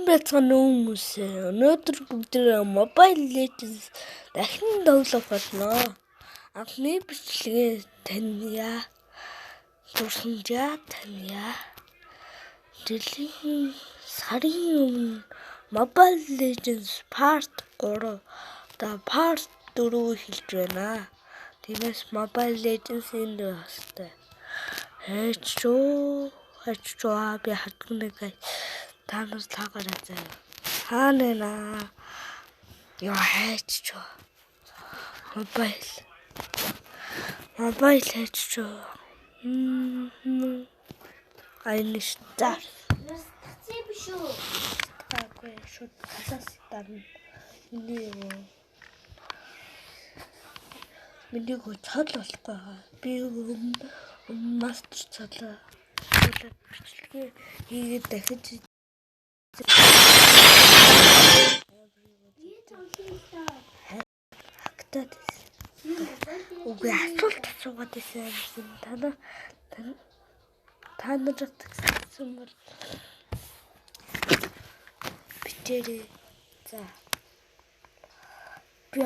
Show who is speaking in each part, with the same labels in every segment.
Speaker 1: Байцгаана хүмүүс өнөөдөр бүгдээ Mobile Legends дахин тоглох болно. Анхны бичлэгээ таниа. Дурсамжаа таниа. Жилийн сарын өмнө Mobile Legends Part 3 Part 4 хэлж байна. Тиймээс Mobile Legends энд бастай. Хэчүү би хатгныг танаас таагараа заяа. Хаана яа хэчүү. Mobile хэчүү. Айнштай.
Speaker 2: Тацээ биш үү?
Speaker 1: Таагүй шууд хасаас тарна. Миний цол болохгүй. Би мастер цолоо. Бичлэгээ хийгээд дахиж хактаад үгүй асуулт асуугаад байсан. Та нарт гэсэн бол бичээрэй. За. Би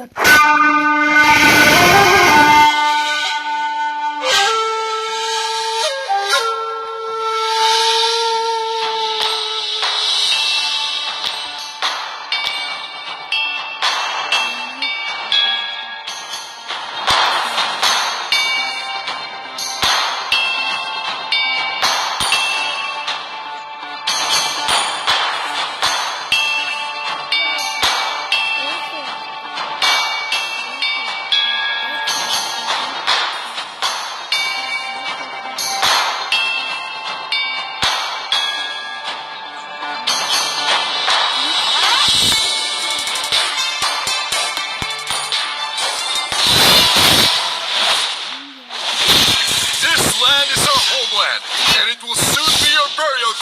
Speaker 3: and it will soon be your burial.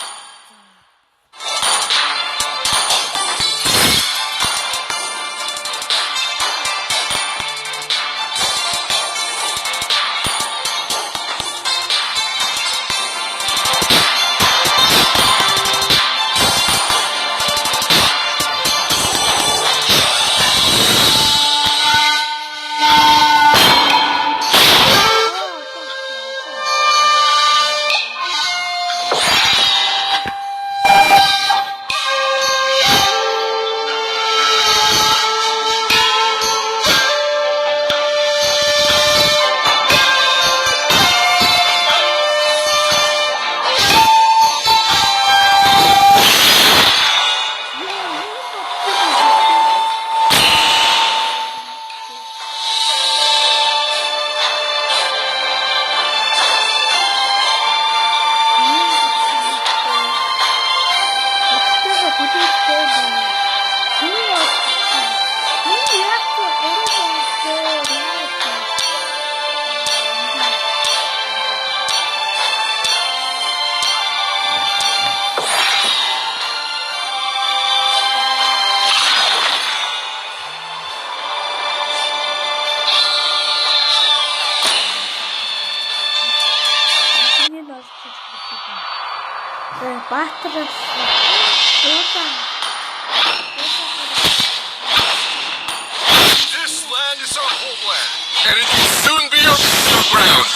Speaker 3: This land is our homeland, and it will soon be your ground.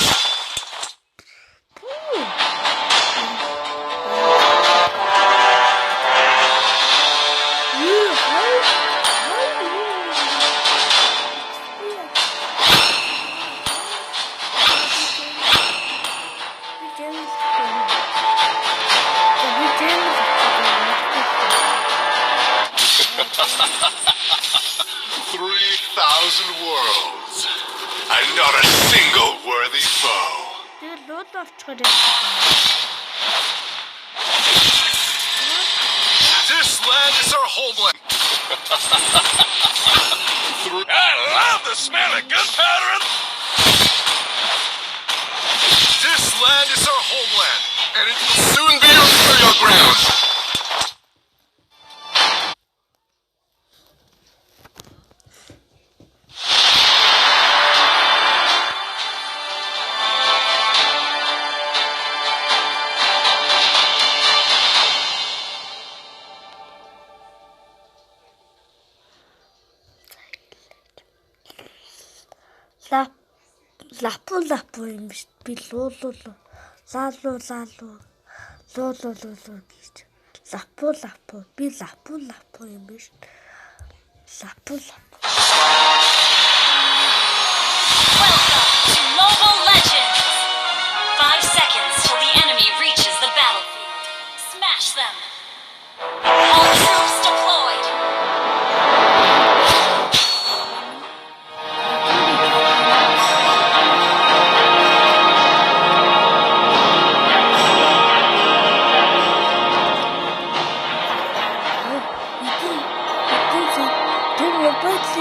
Speaker 3: Worlds, and not a single worthy foe. This land is our homeland. I love the smell of gunpowder. This land is our homeland, and it will soon be your burial ground.
Speaker 1: лапу юм биш. Би луу гэж. Лапу. Би лапу юм биш. Лапу.
Speaker 4: Welcome to Mobile Legends! 5 seconds till the enemy reaches the battlefield. Smash them! All troops deployed! First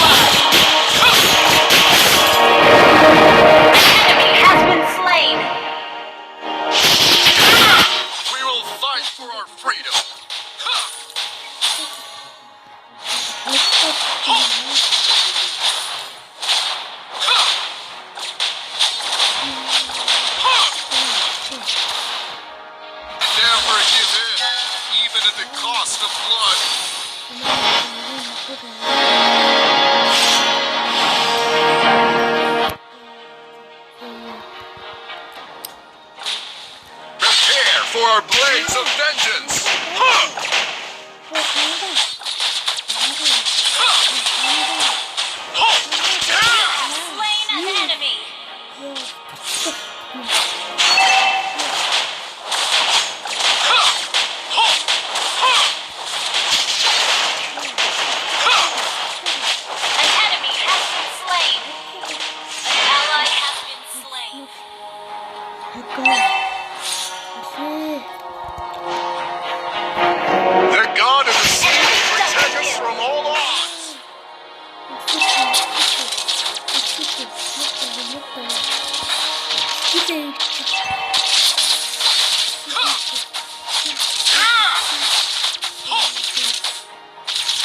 Speaker 4: blood! An enemy has been slain!
Speaker 3: We will fight for our freedom. Never give in, even at the cost of blood. Prepare for our blades of vengeance.
Speaker 4: Slain an enemy! An enemy has been slain! An ally has been slain!
Speaker 3: The god of the sea will protect us from all odds.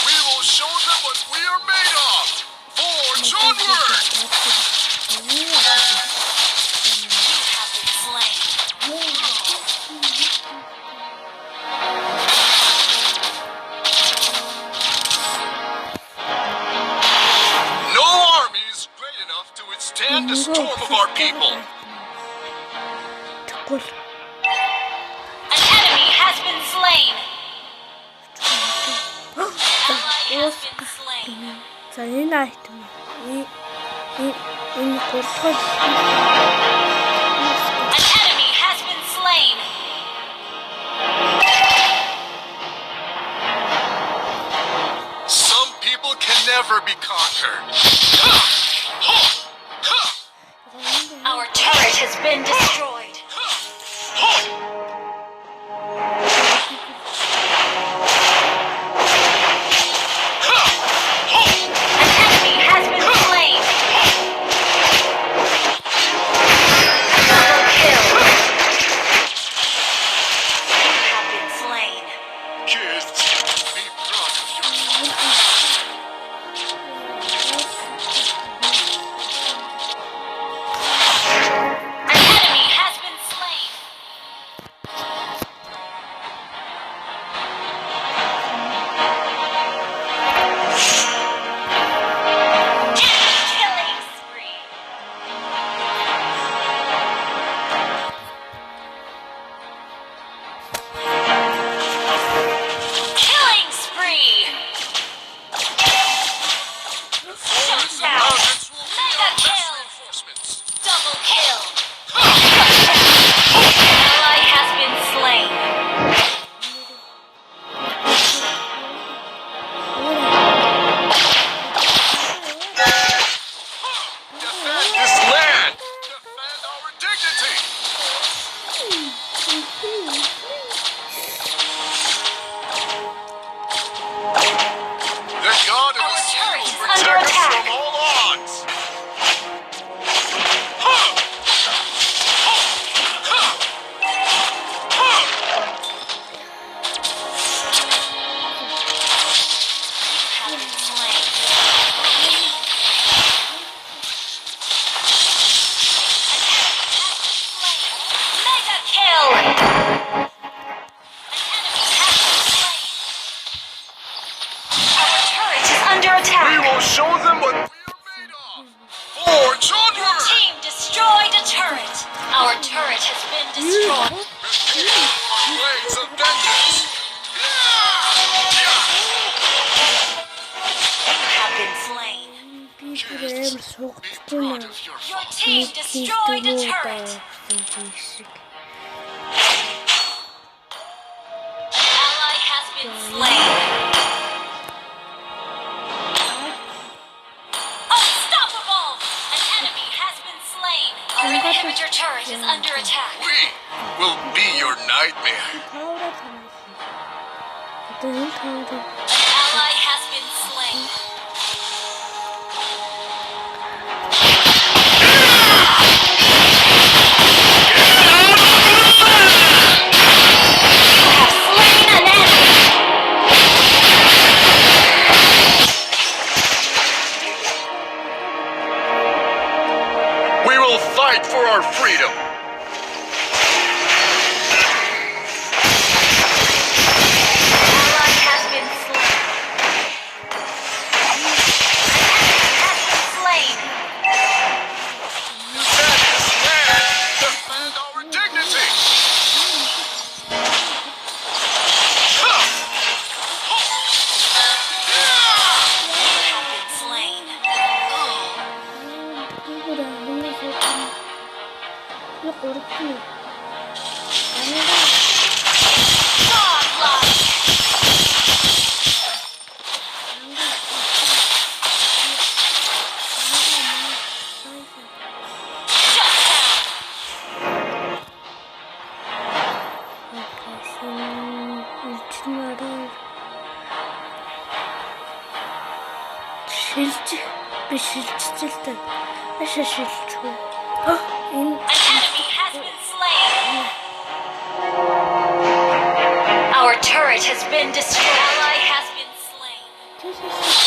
Speaker 3: We will show them what we are made of. Forge onward!
Speaker 4: You have been slain!
Speaker 3: No army is great enough to withstand the storm of our people.
Speaker 4: An enemy has been slain! Ally has been slain!
Speaker 1: За энэ айтем. Энэ гуртгал.
Speaker 4: An enemy has been slain!
Speaker 3: Some people can never be conquered.
Speaker 4: Our turret has been destroyed! An enemy has been slain! Double kill! You have been slain!
Speaker 3: Kids, be proud of your father.
Speaker 4: An enemy has team destroyed a turret. An ally has been slain. Unstoppable! An enemy has been slain. Our inhibitor turret is under attack.
Speaker 3: We will be your nightmare.
Speaker 1: 타오라 타오라.
Speaker 4: An ally has been slain. Slain an enemy.
Speaker 3: We will fight for our freedom.
Speaker 4: Ally has been slain. An enemy has been slain.
Speaker 3: Defend this land. Defend our dignity.
Speaker 4: Have been slain.
Speaker 1: 누구라 누구라. 이거 어렵지. 아니라.
Speaker 4: Godlike. Shut down.
Speaker 1: 울지마라. 실지 실질 때 아시 실죠. 인
Speaker 4: An enemy has been slain. Our turret has been destroyed. Ally has been slain.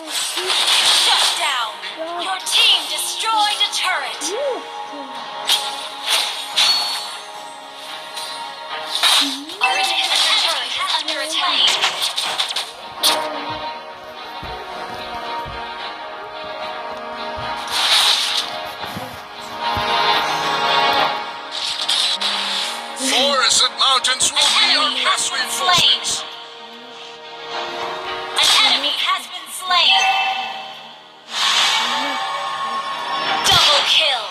Speaker 4: Shut down. Your team destroyed a turret. Our inhibitor turret is under attack.
Speaker 3: Forests and mountains will be our best reinforcements.
Speaker 4: An enemy has been slain. Double kill.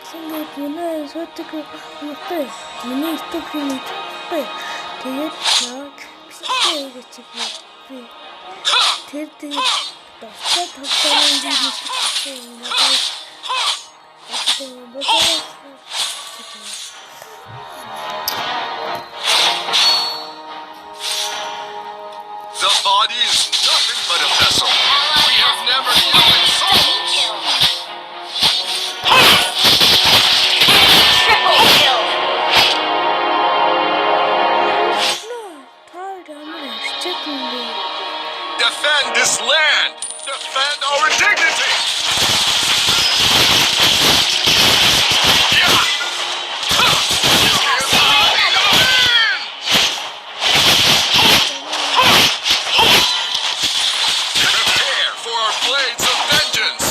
Speaker 1: 생각보다 설득을 못해. 눈이 있다기는 돼. 되게 나 이게 지금 되게 나스타 답답한 일이 있어. 나도 뭐
Speaker 3: The body is nothing but a vessel. We have never given
Speaker 4: Double
Speaker 3: souls.
Speaker 4: kill. Triple kill.
Speaker 3: Defend this land. Defend our dignity. Yeah. Prepare for our blades of vengeance.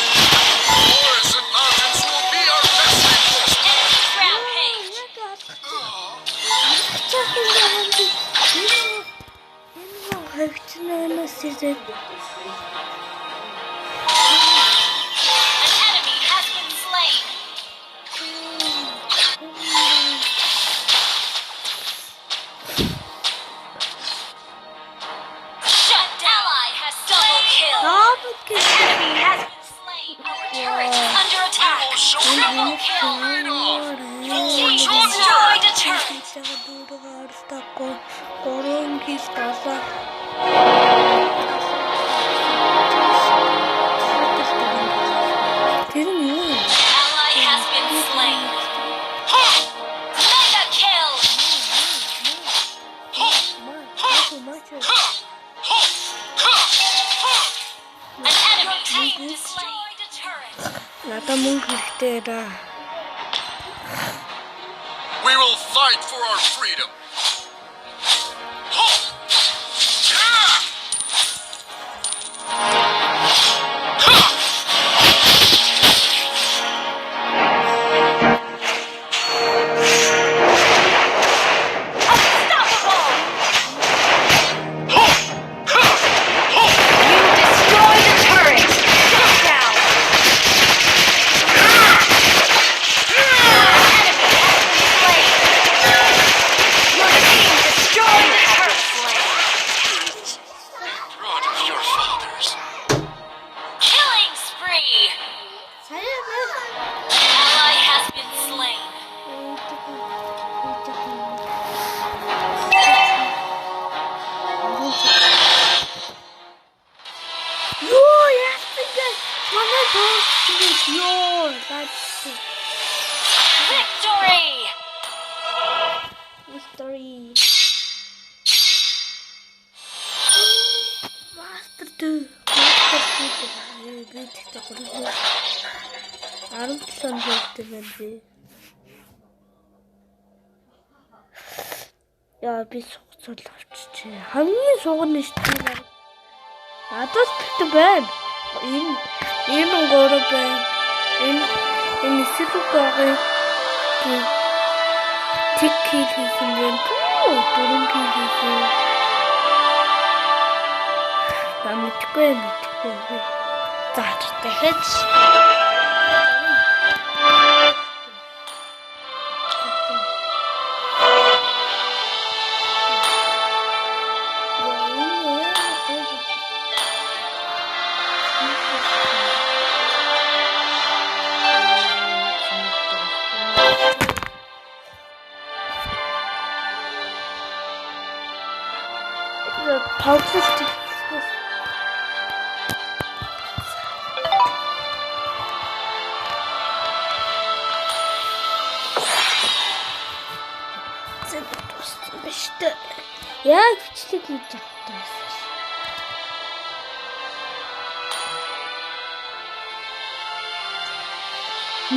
Speaker 3: Forests and mountains will be our best reinforcements.
Speaker 4: Enemy rampage. An enemy has been slain. Shut down. Ally has double kill. An enemy has been slain. Our turret is under attack. Triple kill. Team destroyed a turret. Ally has been slain. Mega kill. An enemy team destroyed a turret.
Speaker 1: 나다문 그때다.
Speaker 3: We will fight for our freedom.
Speaker 1: Yo, that's
Speaker 4: Victory!
Speaker 1: history. Master 2. Бид тэгвэл 17 жигтэй байна би. Яа би сугцол авчиж. Хамгийн сугна шүү дээ. Надад тэгтэй байна. Энэ гоо байна. Энэ сэтгүүгийн тик хийсэн юм. Дөрөв хийсэн. Мэдгүй. За дахиад тоглолт биштэй. Яг бичлэг хийж байгаа юм.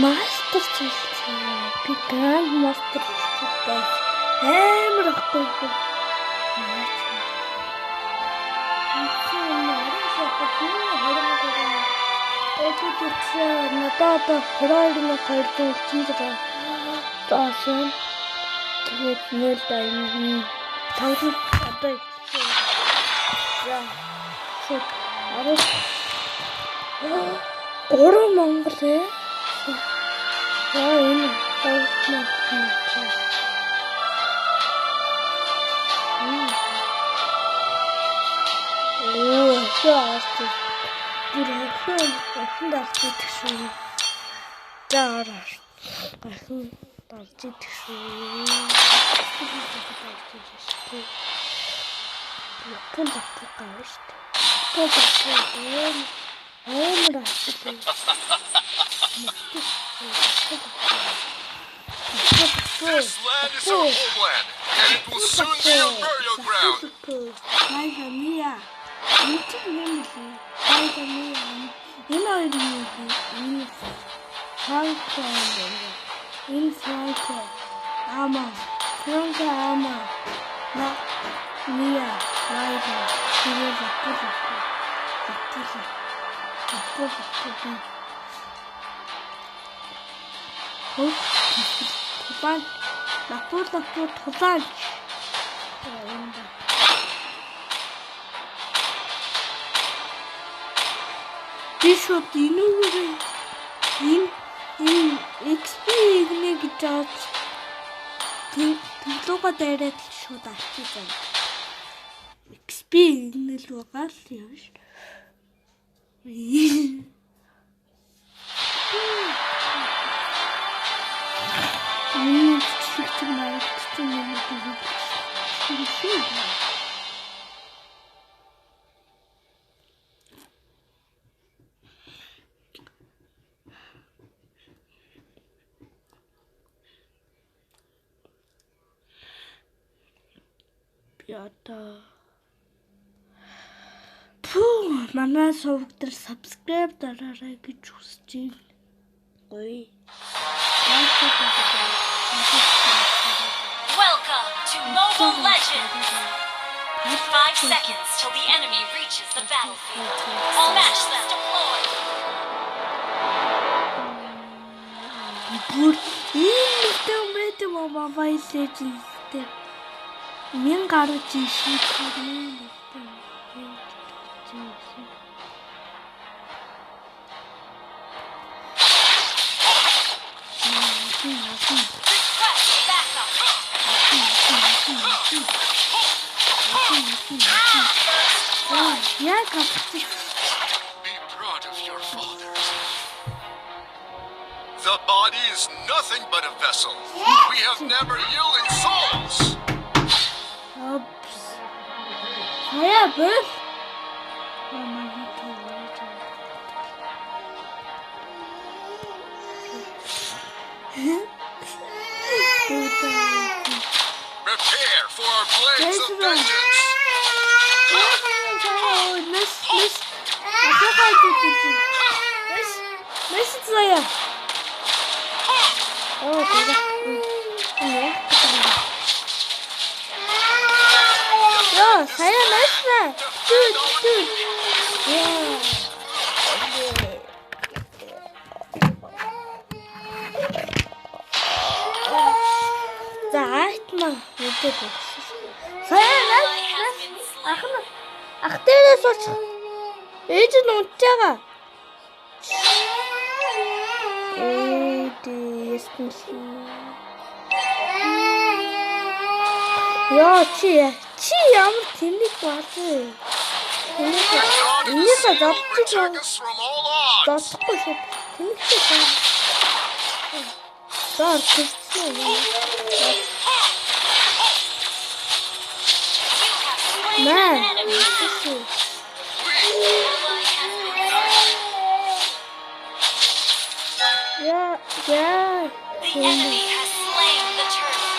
Speaker 1: Мастер чилээ. Би гранд мастер чилээ. Амар ахгүй. Надад хөрөөлнө хайртай чинь таасан. Тэгээд нэр дай тавд одоо яа. Шот арай. Гурван Монгол ээ. Яа энэ тавд. Яарч. Гэрхэн дарж идэх. Заараш. Гэрхэн дарж идэх. Япон датгаж шүү дээ. Амар ашигтай.
Speaker 3: This land is our homeland, and it will soon be your burial ground.
Speaker 1: Мия. This was in XP igni гэж бодож төлөвгөө дайраад шууд авчиж байна. XP игнэл байгаа л юм ш. Чигчиг марагч юм уу? Одоо манай сувгтэр subscribe дараарай гэж хүсэж байна. Гоё.
Speaker 4: Welcome to Mobile Legends! 5 seconds till the enemy reaches the battlefield. Smash them! Deploy!
Speaker 1: Бүр ийм мэт Mobile Legends-тэй 1000 гаруй жишээ хэрэг.
Speaker 3: Be proud of your father. The body is nothing but a vessel. We have never yielded souls.
Speaker 1: Хаяа бэл.
Speaker 3: Prepare for our blades of vengeance.
Speaker 1: 맛있어요. 내가 야, 사야 맛있어. 자, 이만 이렇게 사야 맛있어. 악대에서 일진 옷자가. 야, 치 아무 들릴 것 같아. 이니까 납치죠. 나 듣고 싶어. 재밌겠다. 나 글쎄. 네, 글쎄. 야.
Speaker 4: The enemy has slain the turtle.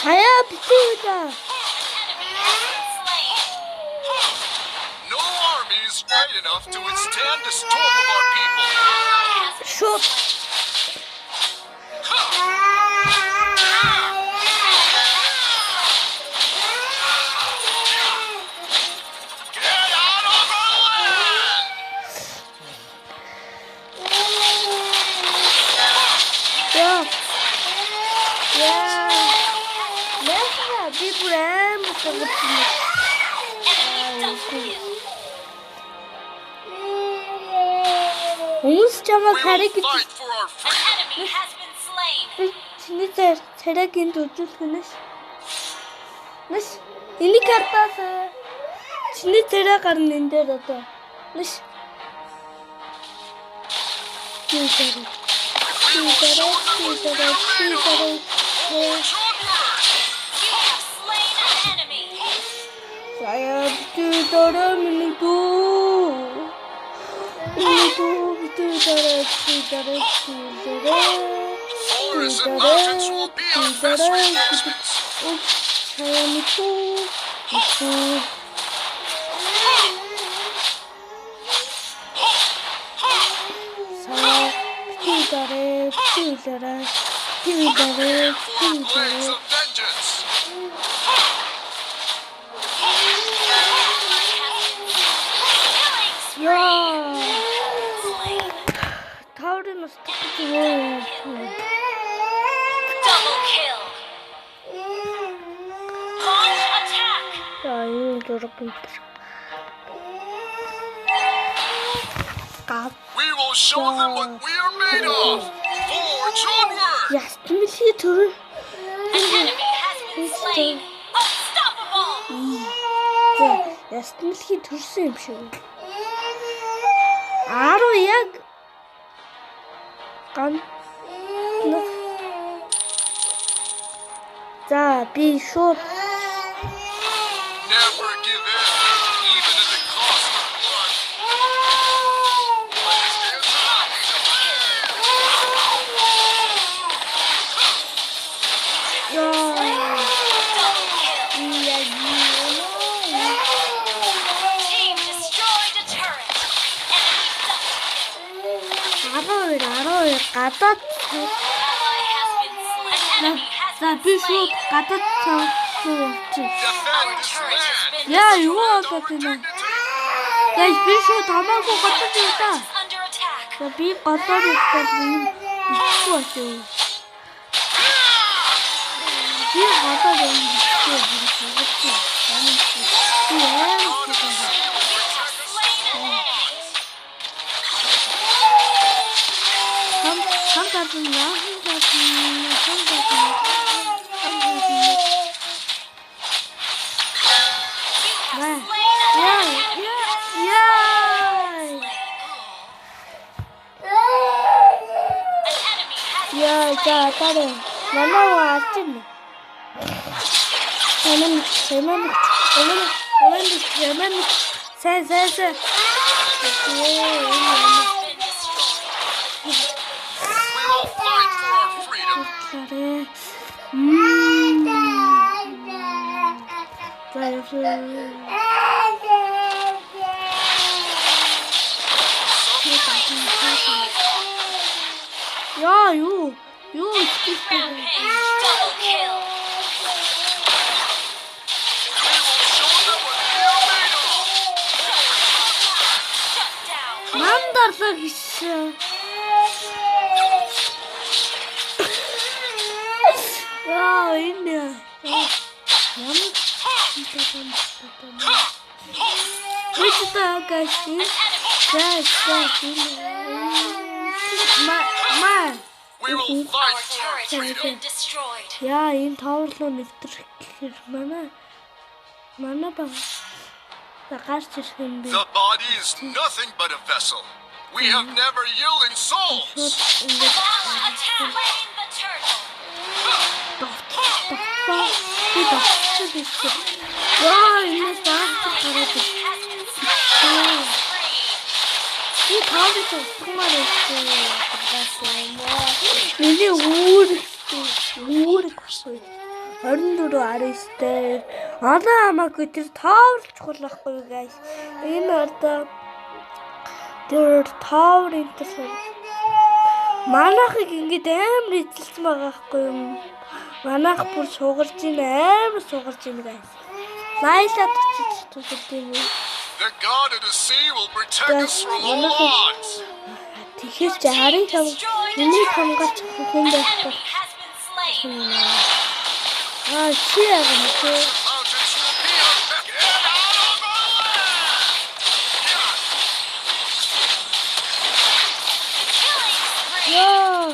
Speaker 1: 자야, 비켜오자.
Speaker 4: An enemy has been slain.
Speaker 3: No army is great enough to withstand the storm of our people.
Speaker 1: 슛.
Speaker 3: Get out of our land!
Speaker 1: 내가 비브레 못하거든.
Speaker 4: Enemy double kill.
Speaker 1: 옹수자만
Speaker 3: We will
Speaker 1: 가리기
Speaker 3: fight for our
Speaker 4: An
Speaker 3: freedom.
Speaker 4: enemy has been slain.
Speaker 1: 진짜 세력인 도둑이네. 나시 이니 갔다서 진짜 들어가는 데라도 나시 기다려.
Speaker 3: Forge onward!
Speaker 4: You have slain an enemy.
Speaker 1: 자야 기다려 민도
Speaker 3: Forests and mountains will be our best reinforcements.
Speaker 1: 자야 미도 기다려
Speaker 3: Prepare for our blades of vengeance.
Speaker 1: 야
Speaker 4: Slain.
Speaker 1: 타오르는 스타트
Speaker 4: Double kill. Launch attack.
Speaker 1: 야 이거 저렇게
Speaker 3: We will show them what we are made of. Forge onward!
Speaker 1: 야 스팀시 둘
Speaker 4: An enemy has been slain. Unstoppable.
Speaker 1: 야 스팀시 둘수 임시 아로야 자 비숍
Speaker 3: Never give in, even at the cost of blood.
Speaker 4: Team destroyed a turret. Enemy double.
Speaker 1: 아로를 갖다
Speaker 4: Ally has been slain. An enemy has
Speaker 1: 나
Speaker 4: been
Speaker 1: 비숍
Speaker 4: slain.
Speaker 1: 갖다 쳐
Speaker 3: Defend this
Speaker 4: Turret has
Speaker 3: land.
Speaker 4: been
Speaker 1: 야
Speaker 4: destroyed.
Speaker 1: 이거
Speaker 3: Our
Speaker 1: 같아 그냥
Speaker 3: dignity.
Speaker 1: 야 비숍 다 먹고 갖다 주겠다
Speaker 4: Under attack.
Speaker 1: 야비 갖다 줄까 미치고 왔어 비 갖다 줘 미치고 미치겠지 나는 야, 자, 따로 만나와 아침에. 세.
Speaker 3: We will fight for our freedom.
Speaker 1: 그래. За явсан. Яа юу? Юу
Speaker 4: Rampage. Double kill.
Speaker 3: We will show them what we are made of.
Speaker 4: Shut down.
Speaker 1: Мандарлаа гэсэн. Яа энэ. Ямар Вичтаа гашин.
Speaker 3: We will fight
Speaker 4: Our
Speaker 3: for our
Speaker 4: turret has
Speaker 3: freedom.
Speaker 4: been destroyed.
Speaker 1: Яа энэ товрлоо нэвтрэх гэхээр манай баг. За гарч ирэх юм би.
Speaker 3: The body is nothing but a vessel. We have never yielding souls.
Speaker 1: Шууд ингэж
Speaker 4: Attack the turtle.
Speaker 1: би догсчиход ирсэн. Яа энэ багт гараад ирсэн.
Speaker 4: Has been slain.
Speaker 1: Би таавч усмаар ирсэн. Миний үүрэг 24-19-тэй. Анаа хамаагүй тэр таавар чухал байхгүй юу guys. Энэ одоо тэр таавар энэ манайхыг ингэж амар эзэлсэн байгаа байхгүй юу. Манайх бүр сугарч ийн амар сугарч ийн guys. Лайлаад очиж тусалдیں۔
Speaker 3: The God of the sea will protect us from all odds.
Speaker 1: Тэгэхээр чи харин миний хамгаалч хүн байхгүй.
Speaker 4: Has been slain.
Speaker 1: Чи яа гэнэ.
Speaker 3: Mountains will be our back. Get out of our land!
Speaker 4: Killing spree.
Speaker 1: Яа.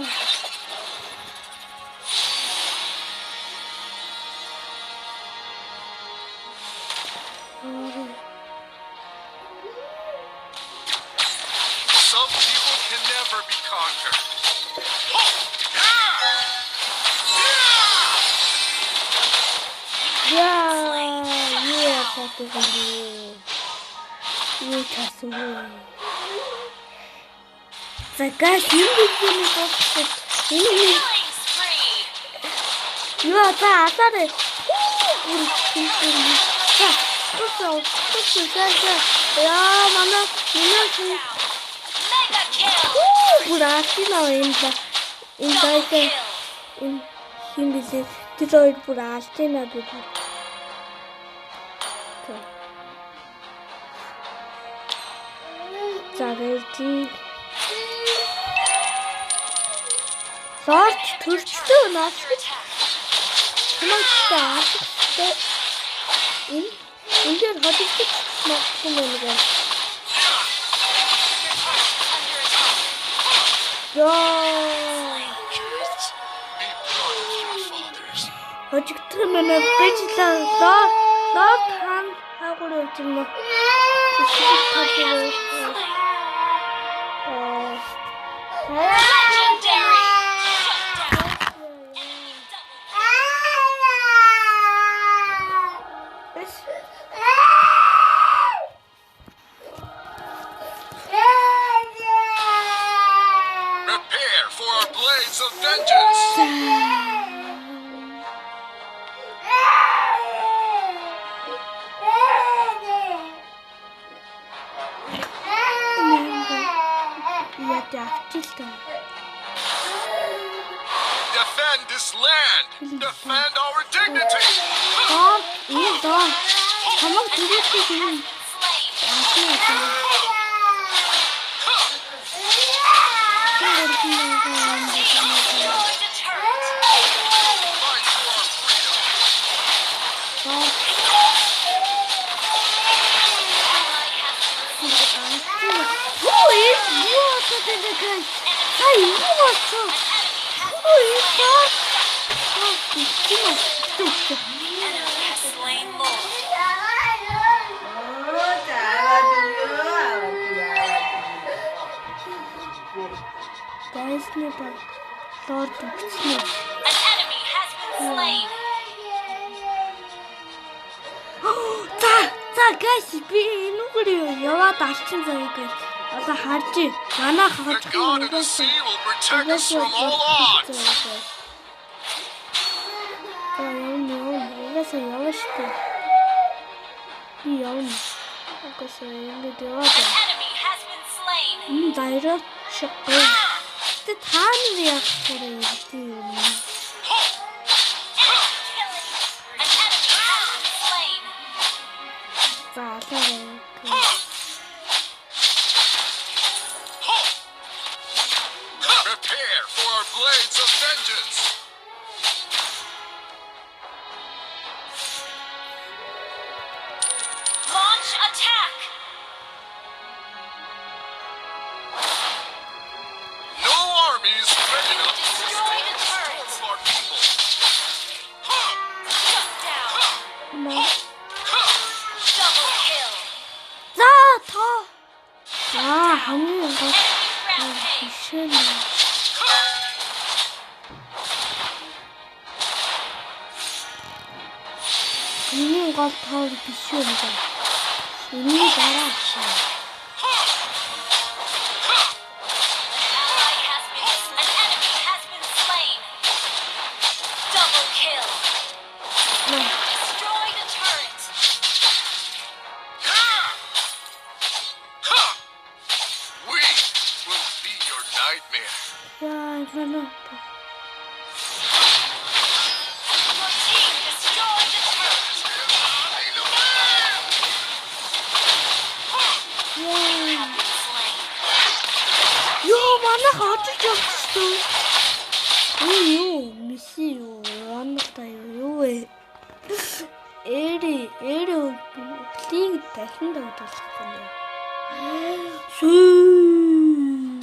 Speaker 3: Some people can never be conquered.
Speaker 1: Яа, татгали. Юу тасгүй. Загас юм бигний
Speaker 4: Killing spree.
Speaker 1: Юу та атаарэ. Яа, манай
Speaker 4: Mega kill.
Speaker 1: Бурасина энэ
Speaker 4: Double
Speaker 1: дайтай
Speaker 4: kill.
Speaker 1: энэ хин бисээ тэр хоёр бүр аалтина бид. Загэрти. Сорч төрчлөө наас хамаатай. Энэ дээр ходигч магтсан юм байна. Яа.
Speaker 3: Be part of your fathers.
Speaker 1: Хожигдох манай бэжлээ лот хан хаагур явж юм уу?
Speaker 4: Legendary.
Speaker 3: Prepare for our blades of vengeance. Defend this land. Defend our dignity.
Speaker 1: Хамаг түрээсээ юм.
Speaker 3: Fight for our freedom.
Speaker 4: Has slain Lord.
Speaker 1: Дайсны баг лорд бичнэ.
Speaker 4: An enemy has been slain.
Speaker 1: За guys би энүүгээр яваад алчин заяа guys. Одоо харж манай
Speaker 3: The
Speaker 1: хавж
Speaker 3: God of the sea will protect us from all odds.
Speaker 1: Яа, явна штэ. Би явна. Угсаа ингэж яваад
Speaker 4: An
Speaker 1: байна.
Speaker 4: enemy has been slain.
Speaker 1: Дайраад шиггүй. Тэ та нар яг хэрэг юм.
Speaker 4: Killing. An enemy has been slain.
Speaker 1: За алаа.
Speaker 3: Prepare for our blades of vengeance.
Speaker 4: Launch attack.
Speaker 3: No army is big enough to
Speaker 4: Destroy the
Speaker 3: withstand the storm
Speaker 4: turret.
Speaker 3: of our people.
Speaker 4: Shut down. Double kill.
Speaker 1: За тоо. За хамгийн гол
Speaker 4: Enemy rampage.
Speaker 1: бишээ. Миний гол тоо бишээ юм байна. Миний дараа шээ.
Speaker 4: An enemy has been slain. Double kill. Destroy the turret.
Speaker 3: We will be your nightmare.
Speaker 1: Яа, манай.
Speaker 4: Your team destroyed the turret.
Speaker 1: Яа.
Speaker 4: Slain.
Speaker 1: Ёо, манай хатж явчихсан. Юу, миси юу, ванта юу вэ? Эри лиг дахин давталсан юм.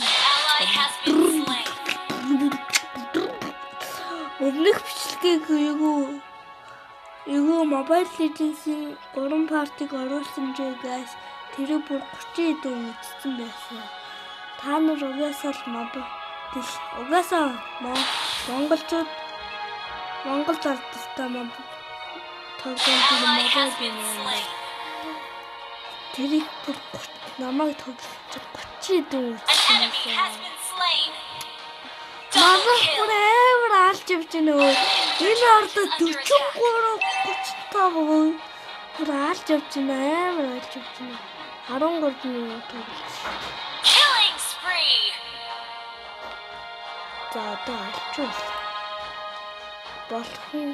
Speaker 4: Ally has been slain.
Speaker 1: Өмнөх бичлэгийг эйгөө Mobile Legends-ийн 3 партиг оруулсан жээ guys. Тэр бүр 30 хэдэн үзсэн байсан. Та нар угаасаа л монголчууд монгол залдтай тоглоом
Speaker 4: Ally has
Speaker 1: юм
Speaker 4: been
Speaker 1: байна.
Speaker 4: slain.
Speaker 1: Тэрийг бүр намайг тоглож 30 хэдэн
Speaker 4: An
Speaker 1: үзсэн
Speaker 4: enemy has
Speaker 1: байсан.
Speaker 4: been slain. Double
Speaker 1: Манай бүр
Speaker 4: kill.
Speaker 1: амар алж явж байна өө. Энэ ордо 43 35 бүр алж явж байна, амар алж явж байна. 13 минут тоглож.
Speaker 4: Killing spree.
Speaker 1: За одоо алчуул. Болох юм.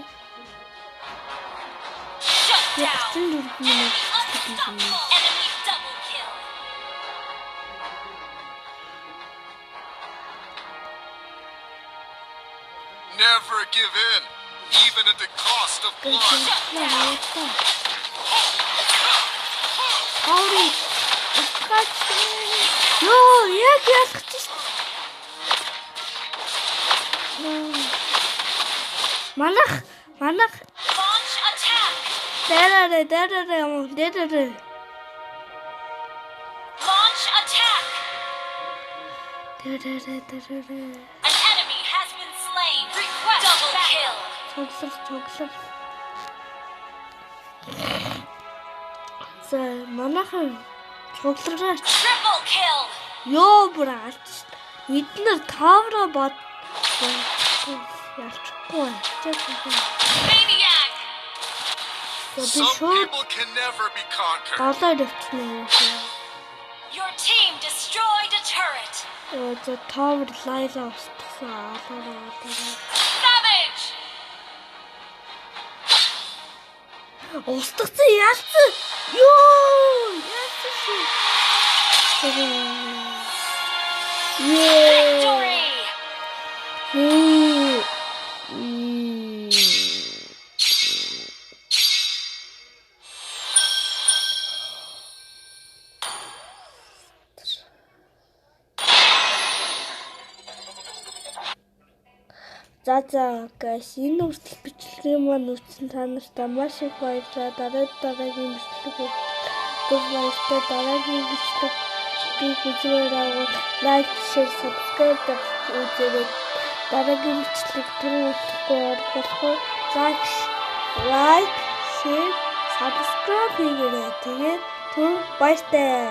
Speaker 4: Shut down.
Speaker 1: 34 минут.
Speaker 4: Unstoppable. Enemy double kill.
Speaker 3: Never give in, even at the cost of blood.
Speaker 1: Ари. Ёо, яг ялчихсан. Манах
Speaker 4: Launch attack.
Speaker 1: дээрээ.
Speaker 4: Launch attack.
Speaker 1: Дээрээ.
Speaker 4: An enemy has been slain. Request double kill.
Speaker 1: Цоглол. За, манайхан цуглараач.
Speaker 4: Triple kill.
Speaker 1: Ёо бүр алж. Эднэр тавра бод. Ялчихгүй.
Speaker 4: Maniac.
Speaker 1: Би
Speaker 3: Some
Speaker 1: шууд
Speaker 3: people can never be conquered.
Speaker 1: галаад явчихна.
Speaker 4: Your team destroyed a turret.
Speaker 1: За тавр лайла устгасан алаараа.
Speaker 4: Savage.
Speaker 1: Устгасан яалцсан. Ёо! Яалцсан шүү.
Speaker 4: Victory.
Speaker 1: За guys, энэ үртэл бичлэгийн маань үзсэн та нартай маш их баярлалаа. Дараагийн бичлэг бүгд дараагийн бичлэг үзээрэй. Лайк, share, subscribe үзээрэй. Дараагийн бичлэг түрүүдэхгүй болох лайк, share, subscribe хийгээрэй. Тэгээд түр баяртай.